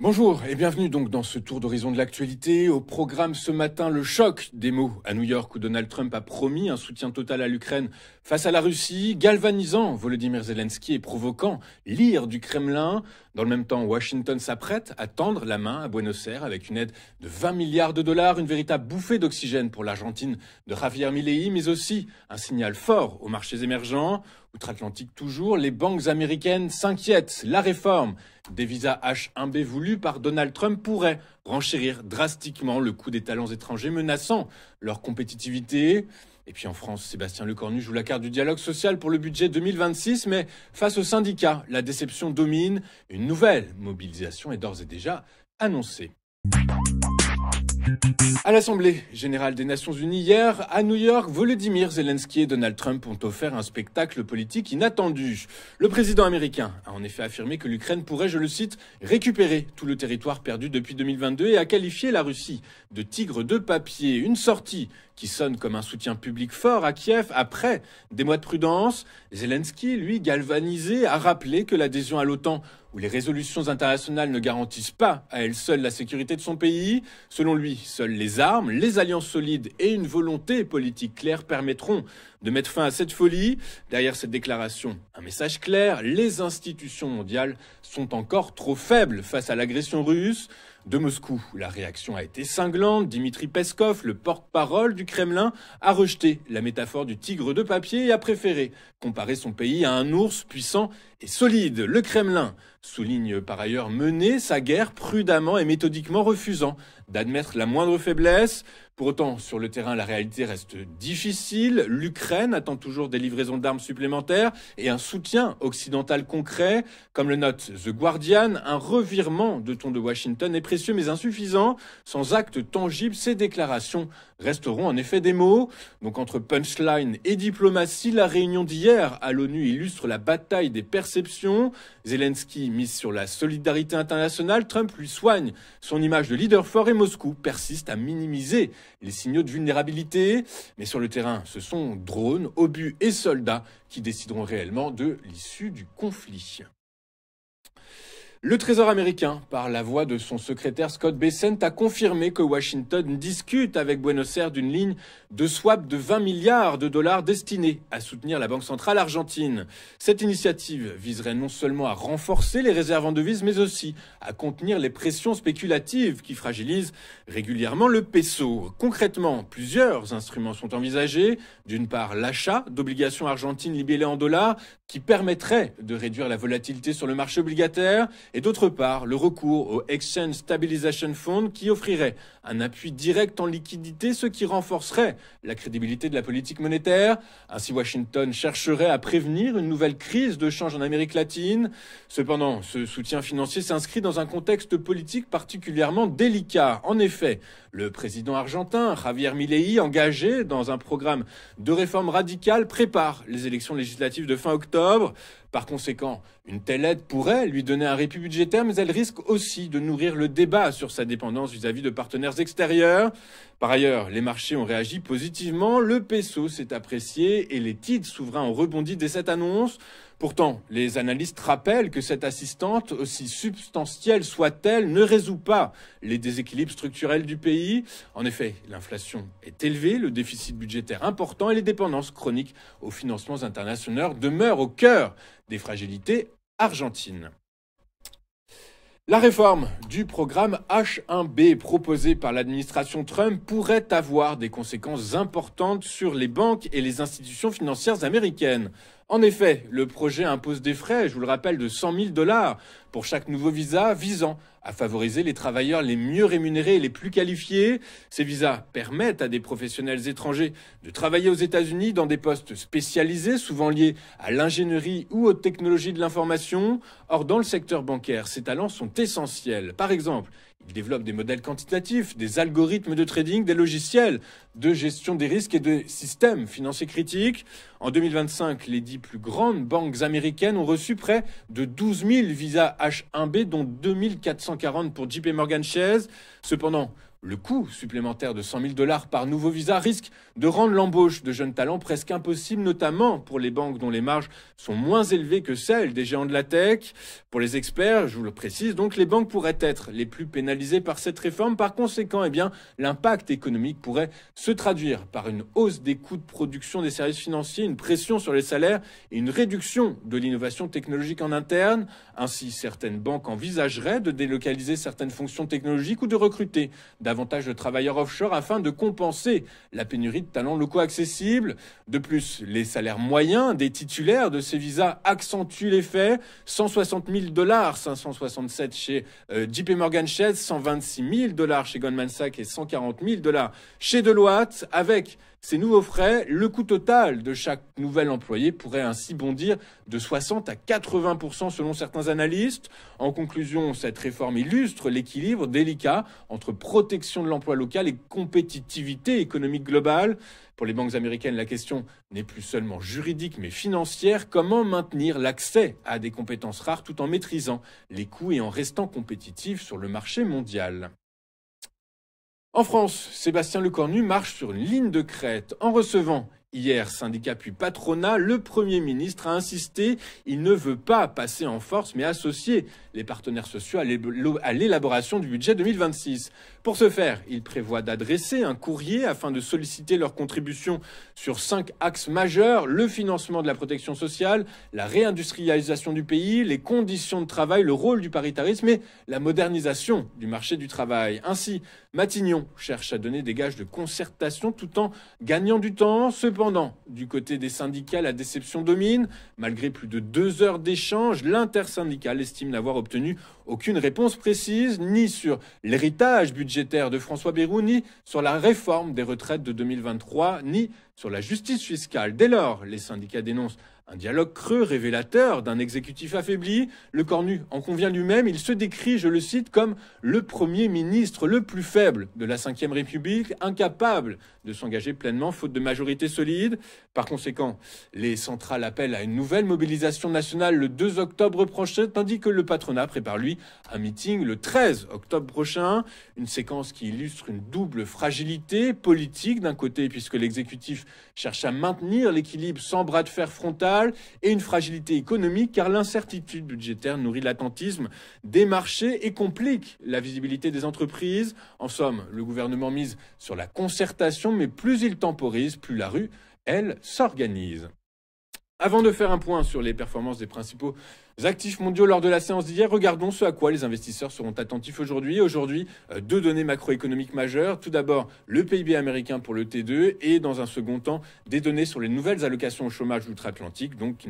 Bonjour et bienvenue donc dans ce tour d'horizon de l'actualité. Au programme ce matin, le choc des mots à New York où Donald Trump a promis un soutien total à l'Ukraine face à la Russie, galvanisant Volodymyr Zelensky et provoquant l'ire du Kremlin. Dans le même temps, Washington s'apprête à tendre la main à Buenos Aires avec une aide de 20 milliards de dollars, une véritable bouffée d'oxygène pour l'Argentine de Javier Milei, mais aussi un signal fort aux marchés émergents. Outre-Atlantique toujours, les banques américaines s'inquiètent. La réforme des visas H1B voulus par Donald Trump pourrait renchérir drastiquement le coût des talents étrangers, menaçant leur compétitivité. Et puis en France, Sébastien Lecornu joue la carte du dialogue social pour le budget 2026, mais face aux syndicats, la déception domine. Une nouvelle mobilisation est d'ores et déjà annoncée. À l'Assemblée générale des Nations Unies hier, à New York, Volodymyr Zelensky et Donald Trump ont offert un spectacle politique inattendu. Le président américain a en effet affirmé que l'Ukraine pourrait, je le cite, récupérer tout le territoire perdu depuis 2022 et a qualifié la Russie de tigre de papier. Une sortie qui sonne comme un soutien public fort à Kiev après des mois de prudence. Zelensky, lui, galvanisé, a rappelé que l'adhésion à l'OTAN où les résolutions internationales ne garantissent pas à elles seules la sécurité de son pays. Selon lui, seules les armes, les alliances solides et une volonté politique claire permettront de mettre fin à cette folie. Derrière cette déclaration, un message clair, les institutions mondiales sont encore trop faibles face à l'agression russe. De Moscou, la réaction a été cinglante. Dimitri Peskov, le porte-parole du Kremlin, a rejeté la métaphore du tigre de papier et a préféré comparer son pays à un ours puissant et solide. Le Kremlin souligne par ailleurs mener sa guerre prudemment et méthodiquement, refusant d'admettre la moindre faiblesse. Pour autant, sur le terrain, la réalité reste difficile. L'Ukraine attend toujours des livraisons d'armes supplémentaires et un soutien occidental concret. Comme le note The Guardian, un revirement de ton de Washington est précieux mais insuffisant. Sans actes tangibles, ces déclarations resteront en effet des mots. Donc entre punchline et diplomatie, la réunion d'hier à l'ONU illustre la bataille des perceptions. Zelensky mise sur la solidarité internationale, Trump lui soigne son image de leader fort et Moscou persiste à minimiser les signaux de vulnérabilité. Mais sur le terrain, ce sont drones, obus et soldats qui décideront réellement de l'issue du conflit. Le Trésor américain, par la voix de son secrétaire Scott Bessent, a confirmé que Washington discute avec Buenos Aires d'une ligne de swap de 20 milliards de dollars destinée à soutenir la Banque centrale argentine. Cette initiative viserait non seulement à renforcer les réserves en devises, mais aussi à contenir les pressions spéculatives qui fragilisent régulièrement le peso. Concrètement, plusieurs instruments sont envisagés. D'une part, l'achat d'obligations argentines libellées en dollars qui permettrait de réduire la volatilité sur le marché obligataire. Et d'autre part, le recours au Exchange Stabilization Fund qui offrirait un appui direct en liquidité, ce qui renforcerait la crédibilité de la politique monétaire. Ainsi, Washington chercherait à prévenir une nouvelle crise de change en Amérique latine. Cependant, ce soutien financier s'inscrit dans un contexte politique particulièrement délicat. En effet, le président argentin, Javier Milei, engagé dans un programme de réforme radicale, prépare les élections législatives de fin octobre. Par conséquent, une telle aide pourrait lui donner un répit budgétaire, mais elle risque aussi de nourrir le débat sur sa dépendance vis-à-vis de partenaires extérieurs. Par ailleurs, les marchés ont réagi positivement, le peso s'est apprécié et les titres souverains ont rebondi dès cette annonce. Pourtant, les analystes rappellent que cette assistante, aussi substantielle soit-elle, ne résout pas les déséquilibres structurels du pays. En effet, l'inflation est élevée, le déficit budgétaire important et les dépendances chroniques aux financements internationaux demeurent au cœur des fragilités argentines. La réforme du programme H1B proposé par l'administration Trump pourrait avoir des conséquences importantes sur les banques et les institutions financières américaines. En effet, le projet impose des frais, je vous le rappelle, de 100 000 dollars pour chaque nouveau visa visant à favoriser les travailleurs les mieux rémunérés et les plus qualifiés. Ces visas permettent à des professionnels étrangers de travailler aux États-Unis dans des postes spécialisés, souvent liés à l'ingénierie ou aux technologies de l'information. Or, dans le secteur bancaire, ces talents sont essentiels. Par exemple, ils développent des modèles quantitatifs, des algorithmes de trading, des logiciels de gestion des risques et des systèmes financiers critiques. En 2025, les 10 plus grandes banques américaines ont reçu près de 12 000 visas H1B, dont 2 440 pour JP Morgan Chase. Cependant, Le coût supplémentaire de 100 000 $ par nouveau visa risque de rendre l'embauche de jeunes talents presque impossible, notamment pour les banques dont les marges sont moins élevées que celles des géants de la tech. Pour les experts, je vous le précise, donc les banques pourraient être les plus pénalisées par cette réforme. Par conséquent, l'impact économique pourrait se traduire par une hausse des coûts de production des services financiers, une pression sur les salaires et une réduction de l'innovation technologique en interne. Ainsi, certaines banques envisageraient de délocaliser certaines fonctions technologiques ou de recruter davantage de travailleurs offshore afin de compenser la pénurie de talents locaux accessibles. De plus, les salaires moyens des titulaires de ces visas accentuent l'effet. 160 000 $, 567 chez JP Morgan Chase, 126 000 $ chez Goldman Sachs et 140 000 $ chez Deloitte. Avec ces nouveaux frais, le coût total de chaque nouvel employé pourrait ainsi bondir de 60 à 80% selon certains analystes. En conclusion, cette réforme illustre l'équilibre délicat entre protection de l'emploi local et compétitivité économique globale. Pour les banques américaines, la question n'est plus seulement juridique mais financière. Comment maintenir l'accès à des compétences rares tout en maîtrisant les coûts et en restant compétitif sur le marché mondial ? En France, Sébastien Lecornu marche sur une ligne de crête. En recevant hier syndicats puis patronat, le Premier ministre a insisté. Il ne veut pas passer en force mais associer les partenaires sociaux à l'élaboration du budget 2026. Pour ce faire, il prévoit d'adresser un courrier afin de solliciter leur contribution sur 5 axes majeurs: le financement de la protection sociale, la réindustrialisation du pays, les conditions de travail, le rôle du paritarisme et la modernisation du marché du travail. Ainsi, Matignon cherche à donner des gages de concertation tout en gagnant du temps. Cependant, du côté des syndicats, la déception domine. Malgré plus de 2 heures d'échange, l'intersyndicale estime n'avoir obtenu aucune réponse précise, ni sur l'héritage budgétaire de François Bayrou, ni sur la réforme des retraites de 2023, ni sur la justice fiscale. Dès lors, les syndicats dénoncent un dialogue creux révélateur d'un exécutif affaibli. Lecornu en convient lui-même, il se décrit, je le cite, comme le Premier ministre le plus faible de la Ve République, incapable de s'engager pleinement faute de majorité solide. Par conséquent, les centrales appellent à une nouvelle mobilisation nationale le 2 octobre prochain, tandis que le patronat prépare, lui, un meeting le 13 octobre prochain. Une séquence qui illustre une double fragilité politique d'un côté, puisque l'exécutif cherche à maintenir l'équilibre sans bras de fer frontal, et une fragilité économique car l'incertitude budgétaire nourrit l'attentisme des marchés et complique la visibilité des entreprises. En somme, le gouvernement mise sur la concertation, mais plus il temporise, plus la rue, elle, s'organise. Avant de faire un point sur les performances des principaux actifs mondiaux lors de la séance d'hier, regardons ce à quoi les investisseurs seront attentifs aujourd'hui. Aujourd'hui, 2 données macroéconomiques majeures. Tout d'abord, le PIB américain pour le T2 et dans un second temps, des données sur les nouvelles allocations au chômage outre-Atlantique, donc qui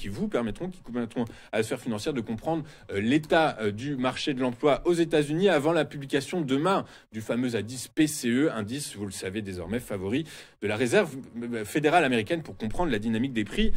vous permettront à la sphère financière de comprendre l'état du marché de l'emploi aux États-Unis avant la publication demain du fameux indice PCE, indice, vous le savez désormais, favori de la Réserve fédérale américaine pour comprendre la dynamique des prix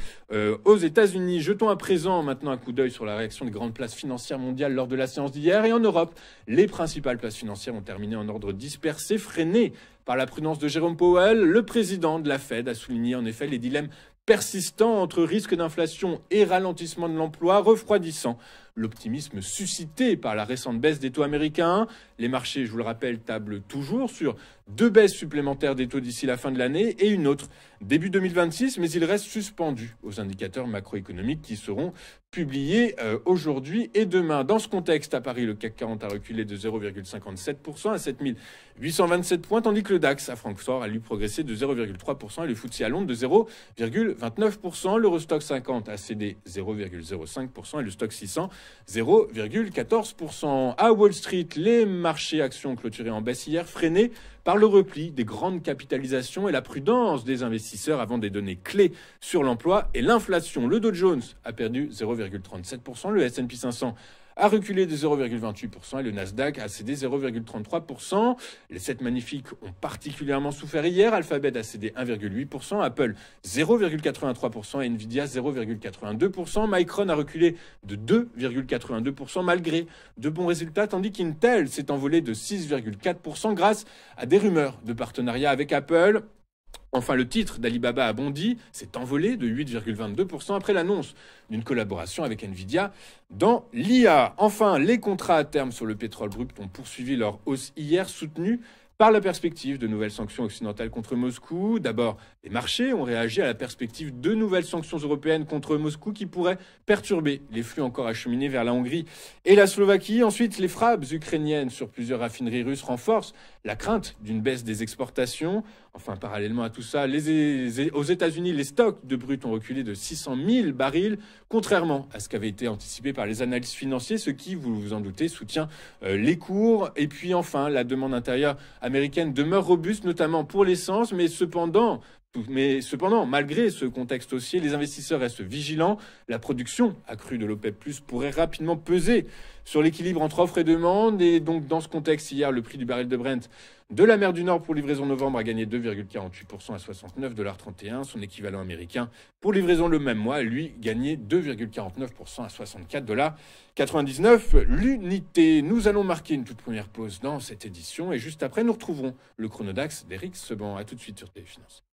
aux États-Unis. Jetons à présent maintenant un coup d'œil sur la réaction des grandes places financières mondiales lors de la séance d'hier. Et en Europe, les principales places financières ont terminé en ordre dispersé, freinées par la prudence de Jérôme Powell. Le président de la Fed a souligné en effet les dilemmes persistants entre risque d'inflation et ralentissement de l'emploi, refroidissant l'optimisme suscité par la récente baisse des taux américains. Les marchés, je vous le rappelle, tablent toujours sur 2 baisses supplémentaires des taux d'ici la fin de l'année et une autre début 2026, mais ils restent suspendus aux indicateurs macroéconomiques qui seront publiés aujourd'hui et demain. Dans ce contexte, à Paris, le CAC 40 a reculé de 0,57% à 7827 points, tandis que le DAX à Francfort a lui progressé de 0,3% et le FTSE à Londres de 0,29%. L'Eurostoxx 50 a cédé 0,05% et le Stoxx 600 0,14%. À Wall Street, les marchés actions clôturés en baisse hier, freinés par le repli des grandes capitalisations et la prudence des investisseurs avant des données clés sur l'emploi et l'inflation. Le Dow Jones a perdu 0,37%, le S&P 500 a reculé de 0,28% et le Nasdaq a cédé 0,33%. Les 7 magnifiques ont particulièrement souffert hier. Alphabet a cédé 1,8%, Apple 0,83% et Nvidia 0,82%. Micron a reculé de 2,82% malgré de bons résultats, tandis qu'Intel s'est envolé de 6,4% grâce à des rumeurs de partenariat avec Apple. Enfin, le titre d'Alibaba a bondi, s'est envolé de 8,22% après l'annonce d'une collaboration avec Nvidia dans l'IA. Enfin, les contrats à terme sur le pétrole brut ont poursuivi leur hausse hier, soutenus par la perspective de nouvelles sanctions occidentales contre Moscou. D'abord, les marchés ont réagi à la perspective de nouvelles sanctions européennes contre Moscou qui pourraient perturber les flux encore acheminés vers la Hongrie et la Slovaquie. Ensuite, les frappes ukrainiennes sur plusieurs raffineries russes renforcent la crainte d'une baisse des exportations. Enfin, parallèlement à tout ça, aux États-Unis, les stocks de brut ont reculé de 600 000 barils, contrairement à ce qui avait été anticipé par les analystes financiers, ce qui, vous vous en doutez, soutient les cours. Et puis enfin, la demande intérieure américaine demeure robuste, notamment pour l'essence, mais cependant, malgré ce contexte haussier, les investisseurs restent vigilants. La production accrue de l'OPEP+ pourrait rapidement peser sur l'équilibre entre offre et demande. Et donc, dans ce contexte, hier, le prix du baril de Brent de la mer du Nord pour livraison novembre a gagné 2,48% à 69,31 $. Son équivalent américain pour livraison le même mois, lui, gagné 2,49% à 64,99 $ l'unité. Nous allons marquer une toute première pause dans cette édition et juste après, nous retrouverons le chronodax d'Éric Seban. À tout de suite sur TV Finance.